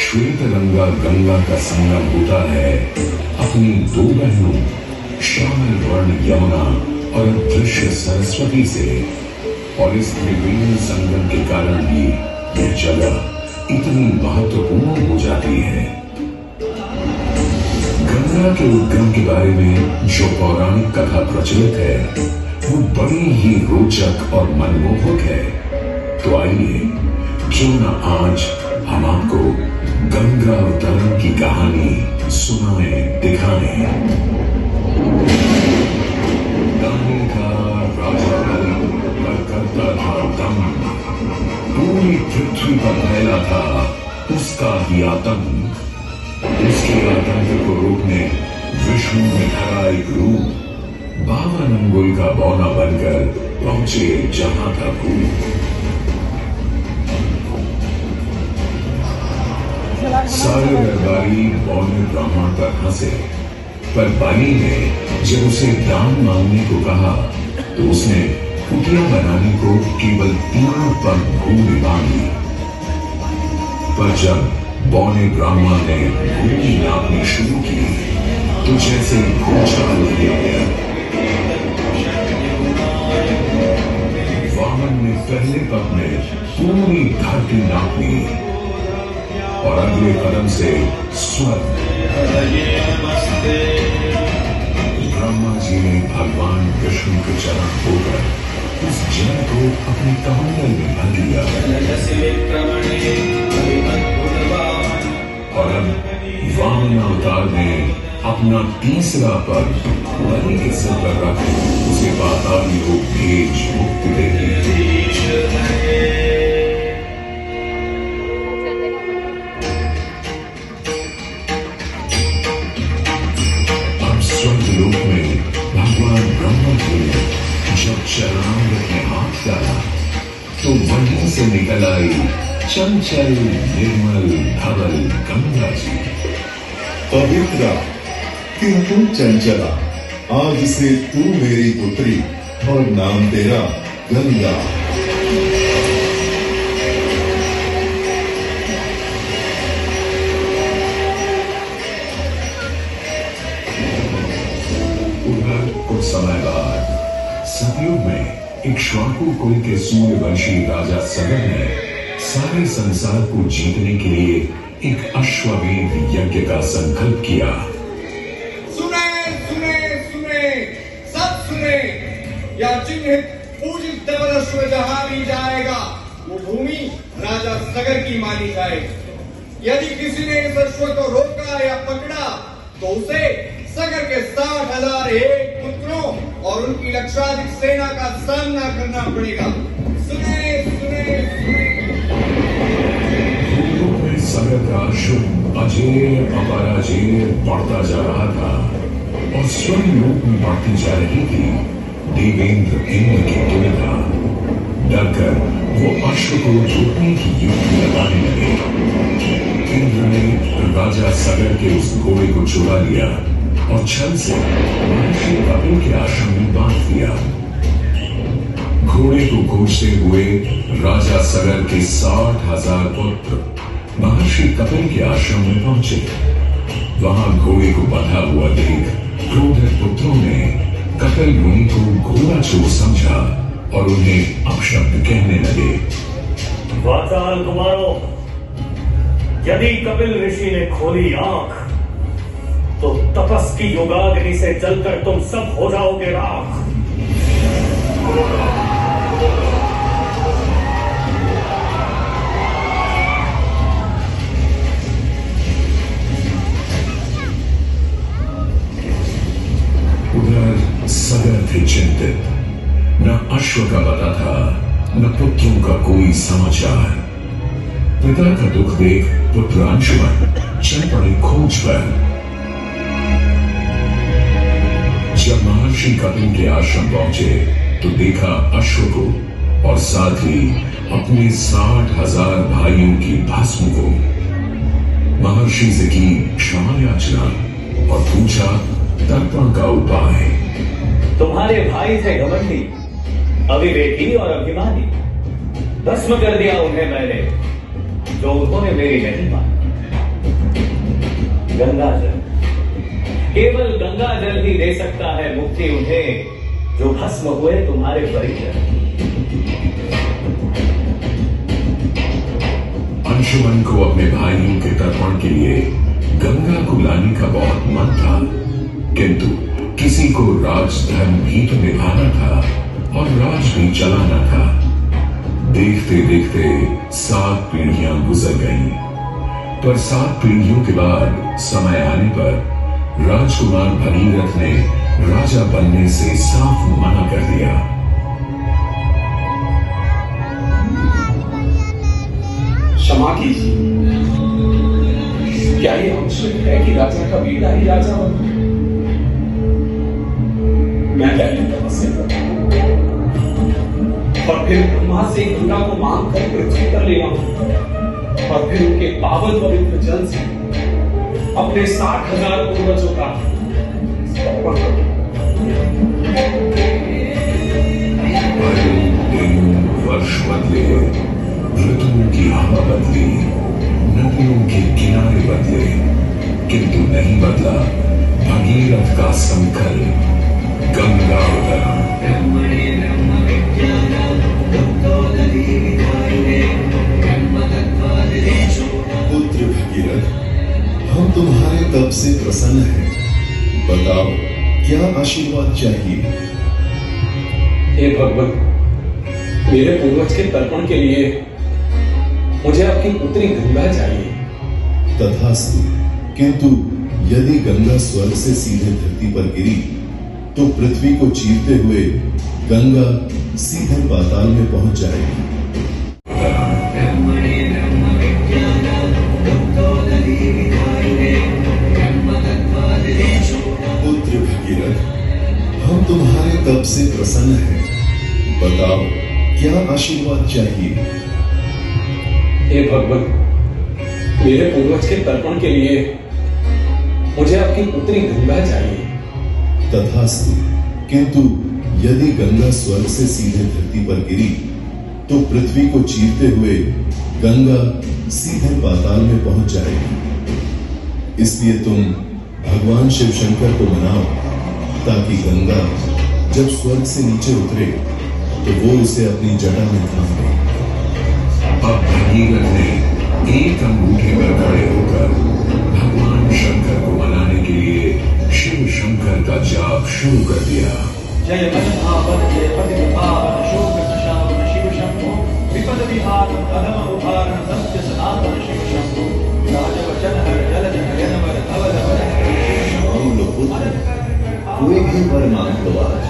श्वेतरंगा गंगा का संगम होता है अपनी दो बहनों श्यामल वर्ण यमुना और दृश्य सरस्वती से। और इस त्रिवेणी संगम के कारण ही यह जगह इतनी महत्वपूर्ण हो जाती है। गंगा के उद्गम के बारे में जो पौराणिक कथा प्रचलित है वो बड़ी ही रोचक और मनमोहक है। तो आइए क्यों न आज हम आपको गंगा अवतरण की कहानी सुनाए दिखाए। गाने का राजा पर करता था दम, पूरी पृथ्वी पर फैला था उसका ही आतंक। उसके आतंक को रोकने विष्णु ने धरा एक रूप, 52 अंगुल का बौना बनकर पहुंचे जहां था भूत। सारे दरबारी बौने ब्राह्मण पर हंसे, पर बाली ने जब उसे दान मांगने को कहा तो उसने कुटिया बनाने को केवल 3 पग भूमि मांगी। पर जब बौने ब्राह्मण ने भूमि नापनी शुरू की तो जैसे भूचाल किया गया। वामन ने पहले पग में पूरी धरती नाप ली और अगले कदम से स्वर्ग। ब्रह्मा जी ने भगवान विष्णु के चरण होकर उस जल को अपने कमंडल में भर लिया और अब वामन अवतार ने अपना तीसरा पग बलि के सिर पर रख उसे पाताल को भेज मुक्ति दे दी। स्वर्गलोक में भगवान ब्रह्मा जी ने जब चरणामृत में हाथ डाला तो वहीं से निकल आई चंचल निर्मल धवल गंगा जी। पवित्रा किंतु चंचला, आज से तू मेरी पुत्री और नाम तेरा गंगा। कुछ समय बाद सतयुग में इक्ष्वाकु कुल के सूर्यवंशी राजा सगर ने सारे संसार को जीतने के लिए एक अश्वमेध यज्ञ का संकल्प किया। सुने सुने सुने सब सुने, या चिन्हित पूजित धवल अश्व जहां भी जाएगा वो भूमि राजा सगर की मानी जाएगी। यदि किसी ने इस अश्व को रोका या पकड़ा तो उसे सगर के 60,000 एक पुत्रों और उनकी लक्षाधिक सेना का सामना करना पड़ेगा। सुने सुने सुने। सगर का अश्व अजेय अपराजेय बढ़ता जा रहा था और स्वर्गलोक में बढ़ती जा रही थी देवेंद्र इंद्र की दुविधा। डरकर वो अश्व को रोकने की युक्ति लगाने लगे। इंद्र ने राजा सगर के उस घोड़े को चुरा लिया और छल से महर्षि कपिल के आश्रम में बांध दिया। घोड़े को खोजते हुए राजा सगर के 60,000 पुत्र महर्षि कपिल के आश्रम में पहुंचे। वहां घोड़े को बंधा हुआ देख क्रोधित पुत्रों ने कपिल मुनि को घोड़ा चोर समझा और उन्हें अपशब्द कहने लगे। वाचाल कुमारों, यदि कपिल ऋषि ने खोली आंख तो तपस की योगाग्नि से जलकर तुम सब हो जाओगे राख। उधर सगर थे चिंतित, न अश्व का पता था न पुत्रों का कोई समाचार। पिता का दुख देख पुत्र अंशुमन चल पड़े खोज पर। जब महर्षि कपिल के आश्रम पहुंचे तो देखा अश्व को और साथ ही अपने 60,000 भाइयों की भस्म को। महर्षि से की क्षमा याचना और पूछा तर्पण का उपाय। तुम्हारे भाई थे घमंडी, अविवेकी और अभिमानी। भस्म कर दिया उन्हें मैंने, जो उन्होंने मेरी नहीं मानी। गंगा जल। केवल गंगा जल ही दे सकता है मुक्ति उन्हें जो भस्म हुए तुम्हारे परिजन। अंशुमन को अपने भाइयों के तर्पण के लिए गंगा को लाने का बहुत मन था, किंतु किसी को राजधर्म भी तो निभाना था और राज भी चलाना था। देखते देखते 7 पीढ़ियां गुजर गईं, पर 7 पीढ़ियों के बाद समय आने पर राजकुमार भगीरथ ने राजा बनने से साफ मना कर दिया। क्षमा कीजिए, क्या ये आवश्यक है कि राजा का बेटा ही राजा बने? मैं पहले तपस्या करता और फिर ब्रह्मा से गंगा को मांग कर पृथ्वी पर ले आऊं और फिर उनके पावन पवित्र जल से अपने 60,000 पूर्वजों का समर्पण करूं। वर्ष बदले, ऋतुओं की हवा बदली, नदियों के किनारे बदले, किंतु नहीं बदला भगीरथ का संकल्प, गंगा उतरण। पुत्र भगीरथ, हम तुम्हारे तप से प्रसन्न हैं। बताओ, क्या आशीर्वाद चाहिए? हे भगवत, मेरे पूर्वज के तर्पण के लिए मुझे आपकी पुत्री गंगा चाहिए। तथास्तु, किंतु यदि गंगा स्वर्ग से सीधे धरती पर गिरी तो पृथ्वी को चीरते हुए गंगा सीधे पाताल में पहुंच जाएगी। पुत्र भगीरथ, हम तुम्हारे तप से प्रसन्न हैं। बताओ, क्या आशीर्वाद चाहिए? हे भगवत, मेरे पूर्वज के तर्पण के लिए मुझे आपकी पुत्री गंगा चाहिए। तथास्तु, किंतु यदि गंगा स्वर्ग से सीधे धरती पर गिरी तो पृथ्वी को चीरते हुए गंगा सीधे पाताल में पहुंच जाएगी। इसलिए तुम भगवान शिव शंकर को मनाओ ताकि गंगा जब स्वर्ग से नीचे उतरे तो वो उसे अपनी जटा में थाम ले। अब भगीरथ ने एक अंगूठे पर खड़े होकर भगवान शंकर को मनाने के लिए शिव शंकर का जाप शुरू कर दिया। जय महापद जय पतिपावन शोक प्रशावन शिव शंभो विपद विहारम अधम उद्धारण सत्य सनातन शिव शंभो राजवचन हर जल जन वर अवध वर पुत्र, कोई भी वर मांग लो आज।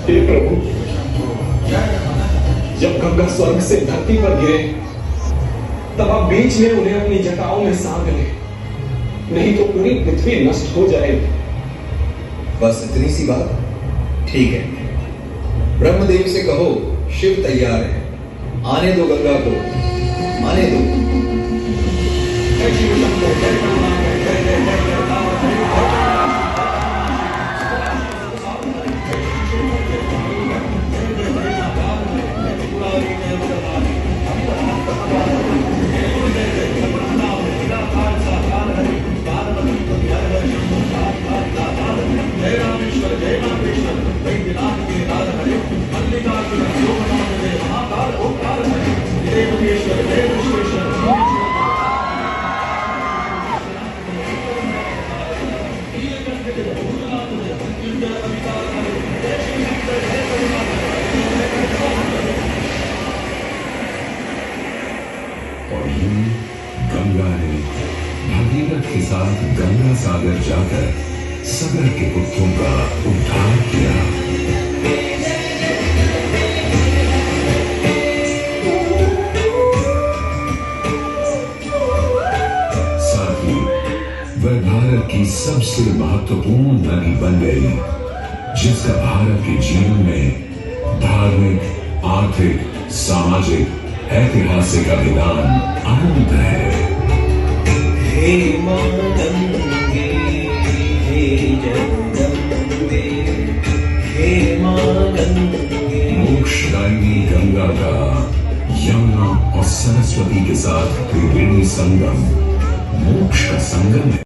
हे प्रभु, जब गंगा स्वर्ग से धरती पर गिरे तब आप बीच में उन्हें अपनी जटाओं में सांग ले, नहीं तो पूरी पृथ्वी नष्ट हो जाएगी। बस इतनी सी बात? ठीक है, ब्रह्मदेव से कहो शिव तैयार है, आने दो गंगा को, आने दो। शिव शंभो जय जय जय जय और यूं गंगा ने भगीरथ के साथ गंगा सागर जाकर सगर के पुत्रों का उद्धार किया। साथ ही वह भारत की सबसे महत्वपूर्ण नदी बन गई, जिसका भारत के जीवन में धार्मिक, आर्थिक, सामाजिक, ऐतिहासिक अभिदान अनंत है। हे मां गंगे, हे जगदम्बे, हे मां गंगे। मोक्षदायिनी गंगा का यमुना और सरस्वती के साथ त्रिवेणी संगम मोक्ष का संगम है।